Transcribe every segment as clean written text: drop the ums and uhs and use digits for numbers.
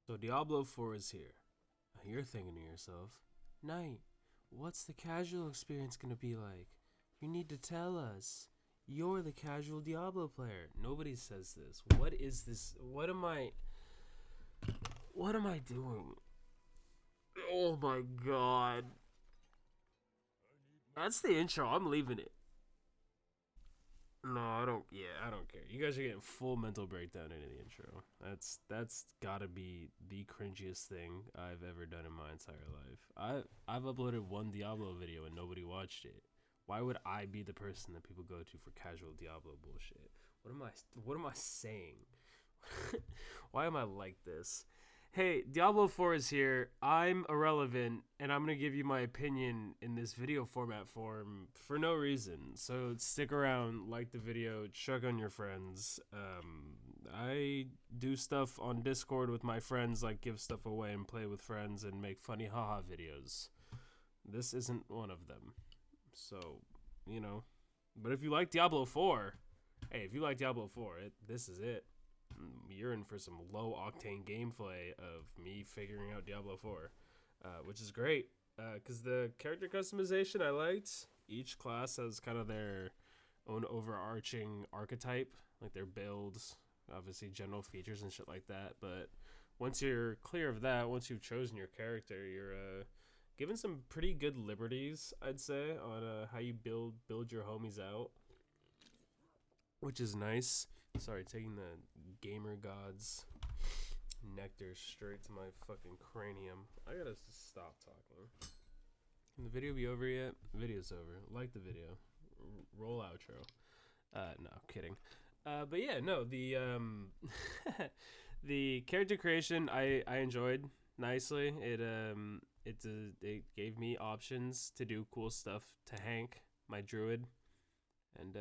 So Diablo 4 is here. You're thinking to yourself, Knight, what's the casual experience gonna be like? You need to tell us. You're the casual Diablo player. Nobody says this. What is this? What am I doing? Oh my god. That's the intro. I'm leaving it. No, I don't. Yeah, I don't care. You guys are getting full mental breakdown into the intro. That's gotta be the cringiest thing I've ever done in my entire life. I've uploaded one Diablo video and nobody watched it. Why would I be the person that people go to for casual Diablo bullshit? What am I saying? Why am I like this? Hey, Diablo 4 is here. I'm irrelevant, and I'm going to give you my opinion in this video format form for no reason. So stick around, like the video, chug on your friends. I do stuff on Discord with my friends, like give stuff away and play with friends and make funny haha videos. This isn't one of them. So, you know. But if you like Diablo 4, hey, if you like Diablo 4, this is it. You're in for some low octane gameplay of me figuring out Diablo 4, which is great because the character customization I liked. Each class has kind of their own overarching archetype, like their builds, obviously general features and shit like that. But once you're clear of that, once you've chosen your character, you're given some pretty good liberties, I'd say, on how you build your homies out, which is nice. Sorry, taking the gamer gods nectar straight to my fucking cranium. I gotta stop talking. Can the video be over yet? The video's over. Like the video. Roll outro. No, kidding. But yeah, no, the the character creation I enjoyed nicely. It gave me options to do cool stuff to Hank, my druid. And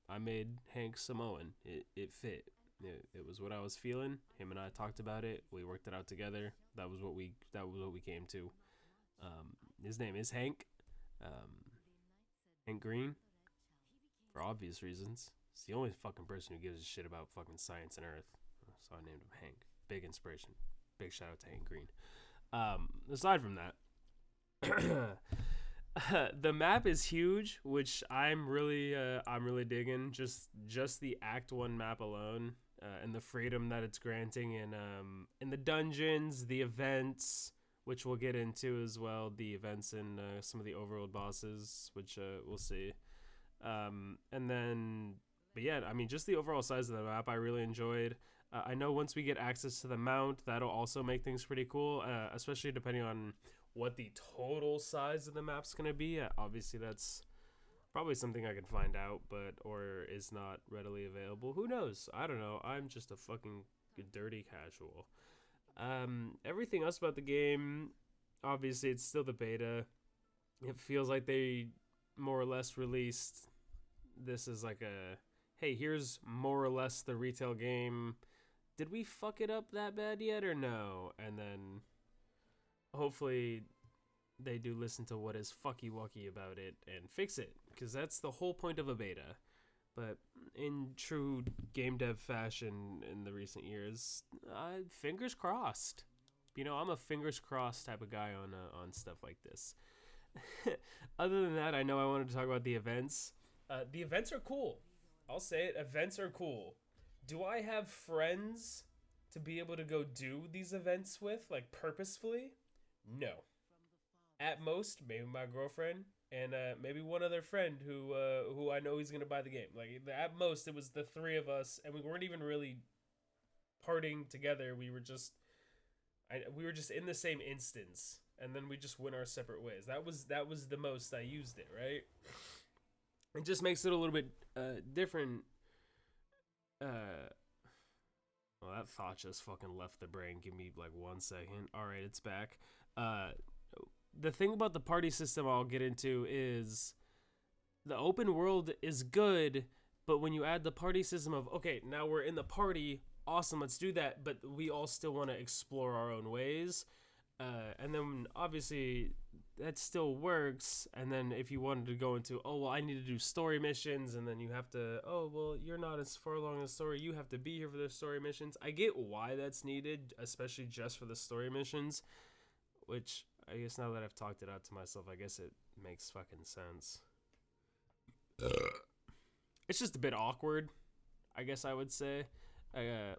I made Hank Samoan. It fit. It was what I was feeling. Him and I talked about it. We worked it out together. That was what we came to. His name is Hank. Hank Green, for obvious reasons. He's the only fucking person who gives a shit about fucking science and Earth. So I named him Hank. Big inspiration. Big shout out to Hank Green. Aside from that. The map is huge, which I'm really digging. Just the Act 1 map alone, and the freedom that it's granting in the dungeons, the events, which we'll get into as well. The events and some of the overworld bosses, which we'll see. And then, but yeah, I mean, just the overall size of the map, I really enjoyed. I know once we get access to the mount, that'll also make things pretty cool, especially depending on what the total size of the map's gonna be. Obviously, that's probably something I can find out, or is not readily available. Who knows? I don't know. I'm just a fucking dirty casual. Everything else about the game, obviously, it's still the beta. It feels like they more or less released this as like a, hey, here's more or less the retail game. Did we fuck it up that bad yet or no? And then hopefully they do listen to what is fucky wucky about it and fix it, because that's the whole point of a beta. But in true game dev fashion in the recent years, fingers crossed. You know, I'm a fingers crossed type of guy on stuff like this. Other than that, I know I wanted to talk about the events. The events are cool. I'll say it. Events are cool. Do I have friends to be able to go do these events with, like, purposefully? No. At most, maybe my girlfriend and maybe one other friend who I know he's gonna buy the game. Like, at most, it was the three of us, and we weren't even really partying together. We were just in the same instance, and then we just went our separate ways. That was the most I used it, right? It just makes it a little bit different. Well, that thought just fucking left the brain. Give me like 1 second. All right, it's back. The thing about the party system I'll get into is the open world is good, but when you add the party system of, okay, now we're in the party, awesome, let's do that, but we all still want to explore our own ways. And then obviously that still works. And then if you wanted to go into, oh, well, I need to do story missions, and then you have to, oh, well, you're not as far along in the story, you have to be here for the story missions. I get why that's needed, especially just for the story missions, which I guess now that I've talked it out to myself, I guess it makes fucking sense. It's just a bit awkward, I guess I would say.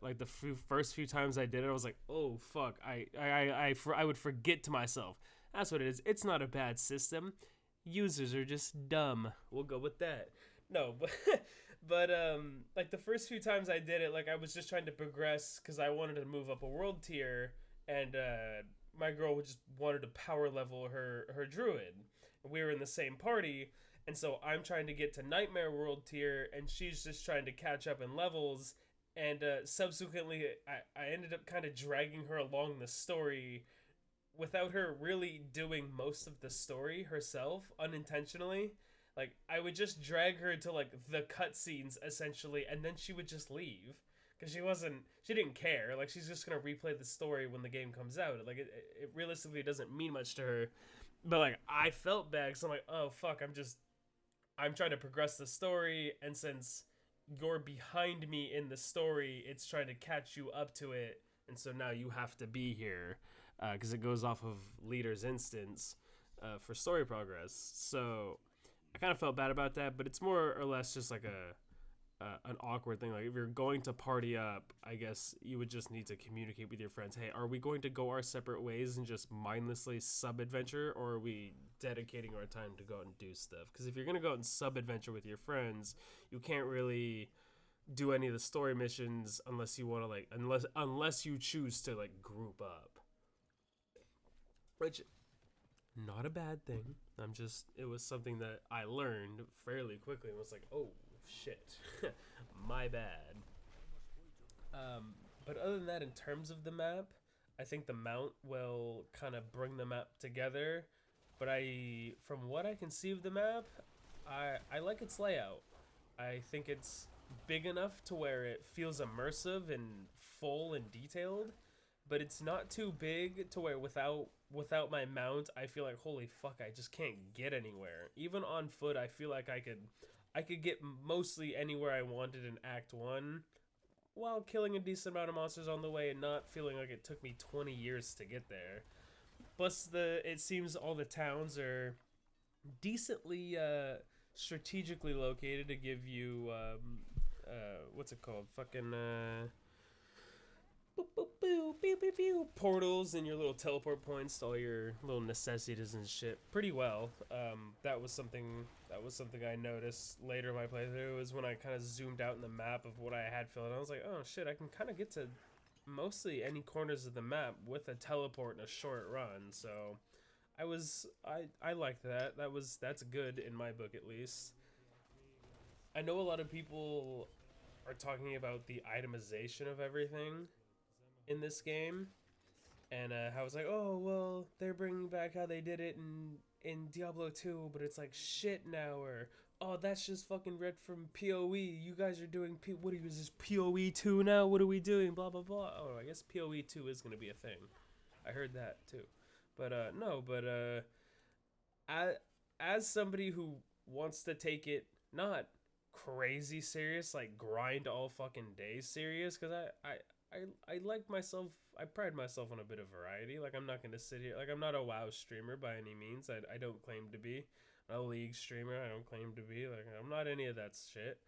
Like the first few times I did it, I was like, "Oh fuck!" I would forget to myself. That's what it is. It's not a bad system. Users are just dumb. We'll go with that. No, but like the first few times I did it, like I was just trying to progress because I wanted to move up a world tier, and my girl just wanted to power level her druid. We were in the same party, and so I'm trying to get to Nightmare World tier, and she's just trying to catch up in levels. And subsequently, I ended up kind of dragging her along the story without her really doing most of the story herself, unintentionally. Like, I would just drag her to, like, the cutscenes, essentially, and then she would just leave. Because she didn't care. Like, she's just going to replay the story when the game comes out. Like, it realistically doesn't mean much to her. But, like, I felt bad, because I'm like, oh, fuck, I'm trying to progress the story, and since you're behind me in the story, it's trying to catch you up to it, and so now you have to be here, because it goes off of leader's instance for story progress. So I kind of felt bad about that, but it's more or less just like an awkward thing. Like if you're going to party up, I guess you would just need to communicate with your friends. Hey, are we going to go our separate ways and just mindlessly sub-adventure, or are we dedicating our time to go out and do stuff? Because if you're going to go out and sub-adventure with your friends, you can't really do any of the story missions unless you want to, like, unless you choose to, like, group up. Which, not a bad thing. It was something that I learned fairly quickly and was like, oh, shit. My bad. But other than that, in terms of the map, I think the mount will kind of bring the map together. But from what I can see of the map, I like its layout. I think it's big enough to where it feels immersive and full and detailed, but it's not too big to where without my mount, I feel like, holy fuck, I just can't get anywhere. Even on foot, I feel like I could get mostly anywhere I wanted in Act 1 while killing a decent amount of monsters on the way and not feeling like it took me 20 years to get there. Plus, it seems all the towns are decently strategically located to give you what's it called? Fucking boop, boop, boop, pew, pew, pew, portals and your little teleport points to all your little necessities and shit pretty well. That was something I noticed later in my playthrough, was when I kind of zoomed out in the map of what I had filled in. I was like, oh shit, I can kind of get to mostly any corners of the map with a teleport in a short run. So I liked that. That's good in my book, at least. I know a lot of people are talking about the itemization of everything in this game, and how it's like, oh well, they're bringing back how they did it in Diablo 2, but it's like shit now, or oh, that's just fucking red from PoE. You guys are doing what is this, PoE 2 now? What are we doing? Blah blah blah. Oh, I guess PoE 2 is gonna be a thing. I heard that too, but as somebody who wants to take it not crazy serious, like grind all fucking day serious, because I like myself, I pride myself on a bit of variety. Like, I'm not gonna sit here, like, I'm not a WoW streamer by any means. I don't claim to be a League streamer. I don't claim to be, like, I'm not any of that shit.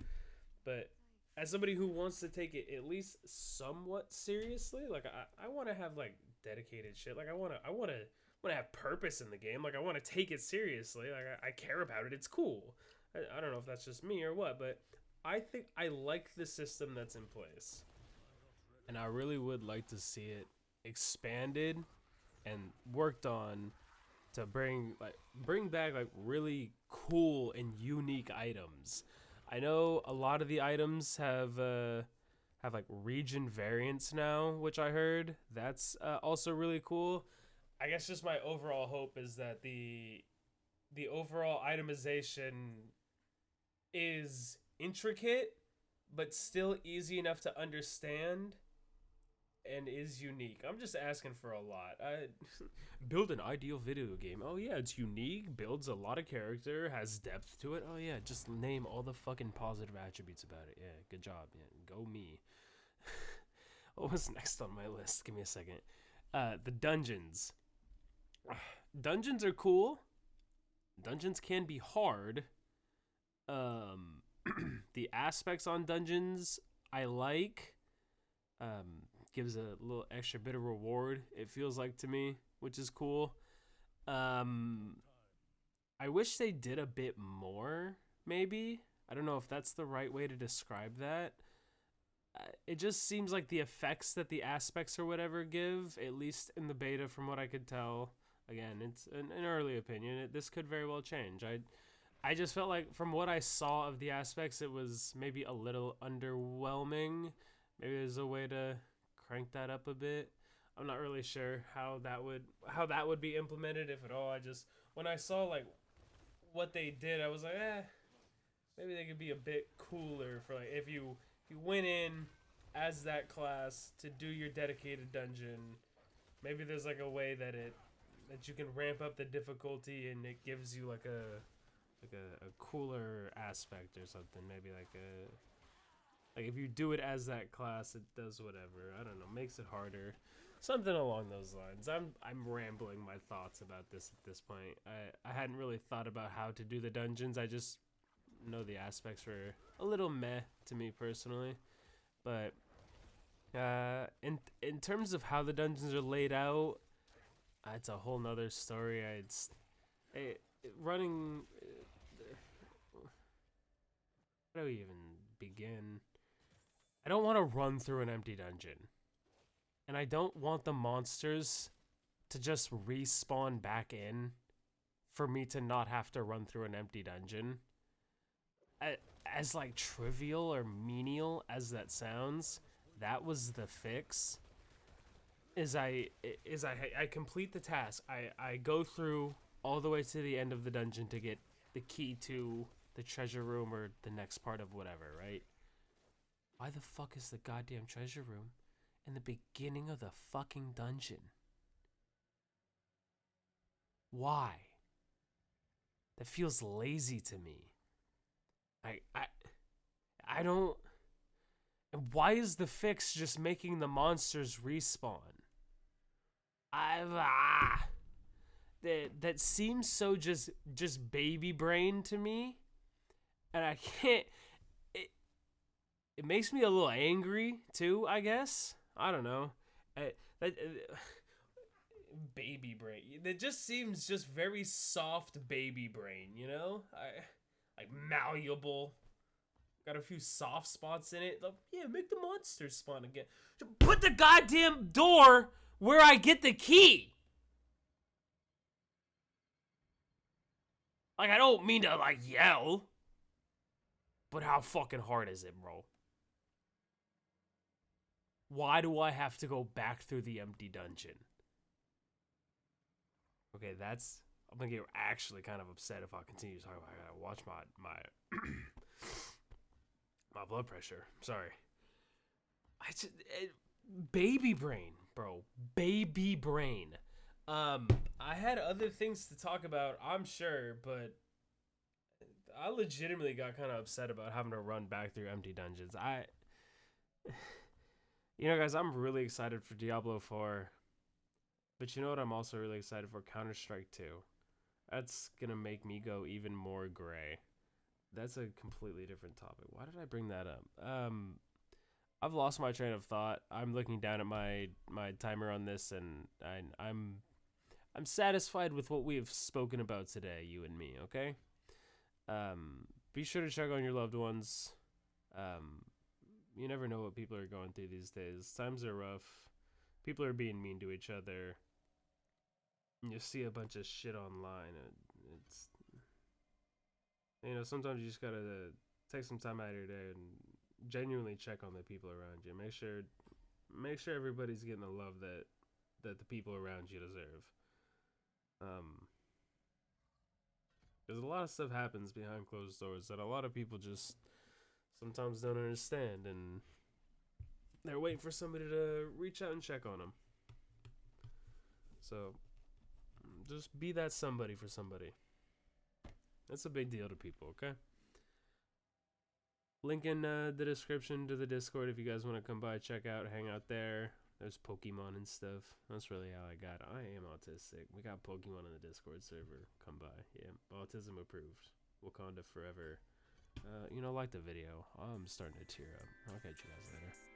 But as somebody who wants to take it at least somewhat seriously, like, I want to have, like, dedicated shit. Like, I want to have purpose in the game. Like, I want to take it seriously. Like, I care about it. It's cool. I don't know if that's just me or what, but I think I like the system that's in place. And I really would like to see it expanded and worked on to bring back like really cool and unique items. I know a lot of the items have like region variants now, which I heard. That's also really cool. I guess just my overall hope is that the overall itemization is intricate but still easy enough to understand, and is unique. I'm just asking for a lot. I build an ideal video game. Oh yeah, it's unique, builds a lot of character, has depth to it. Oh yeah, just name all the fucking positive attributes about it. Yeah, good job. Yeah, go me. What was next on my list? Give me a second. The dungeons. Dungeons are cool. Dungeons can be hard. Um, the aspects on dungeons I like. Gives a little extra bit of reward. It feels like to me, which is cool. Um, I wish they did a bit more. Maybe I don't know if that's the right way to describe that. It just seems like the effects that the aspects or whatever give, at least in the beta, from what I could tell. Again, it's an early opinion. This could very well change. I just felt like from what I saw of the aspects, it was maybe a little underwhelming. Maybe there's a way to crank that up a bit. I'm not really sure how that would be implemented, if at all. I just, when I saw like what they did, I was like, maybe they could be a bit cooler for like if you went in as that class to do your dedicated dungeon. Maybe there's like a way that you can ramp up the difficulty and it gives you like a cooler aspect or something. Maybe like if you do it as that class, it does whatever. I don't know, makes it harder. Something along those lines. I'm rambling my thoughts about this at this point. I hadn't really thought about how to do the dungeons. I just know the aspects were a little meh to me personally. But in terms of how the dungeons are laid out, it's a whole nother story. Running. How do we even begin? I don't want to run through an empty dungeon. And I don't want the monsters to just respawn back in for me to not have to run through an empty dungeon. As like trivial or menial as that sounds, that was the fix. I complete the task. I go through all the way to the end of the dungeon to get the key to the treasure room or the next part of whatever, right? Why the fuck is the goddamn treasure room in the beginning of the fucking dungeon? Why? That feels lazy to me. I don't. And why is the fix just making the monsters respawn? That seems so just baby brain to me, and I can't. It makes me a little angry too, I guess. I don't know. Baby brain. It just seems just very soft baby brain, you know? Like malleable. Got a few soft spots in it. Like, yeah, make the monsters spawn again. Put the goddamn door where I get the key. Like, I don't mean to, like, yell. But how fucking hard is it, bro? Why do I have to go back through the empty dungeon? Okay, I'm gonna get actually kind of upset if I continue talking about it. I gotta watch my my blood pressure. Sorry. Baby brain, bro. Baby brain. I had other things to talk about, I'm sure, but I legitimately got kind of upset about having to run back through empty dungeons. You know, guys, I'm really excited for Diablo 4. But you know what I'm also really excited for? Counter-Strike 2. That's gonna make me go even more gray. That's a completely different topic. Why did I bring that up? I've lost my train of thought. I'm looking down at my timer on this, and I'm satisfied with what we have spoken about today, you and me, okay? Be sure to check on your loved ones. You never know what people are going through these days. Times are rough. People are being mean to each other. You see a bunch of shit online. It's, you know, sometimes you just gotta take some time out of your day and genuinely check on the people around you. Make sure everybody's getting the love that the people around you deserve. There's a lot of stuff happens behind closed doors that a lot of people just sometimes don't understand, and they're waiting for somebody to reach out and check on them. So just be that somebody for somebody. That's a big deal to people, okay? Link in the description to the Discord if you guys want to come by, check out, hang out there. There's Pokemon and stuff. That's really how I got. I am autistic. We got Pokemon on the Discord server. Come by. Yeah, autism approved. Wakanda forever. Like the video. I'm starting to tear up. I'll catch you guys later.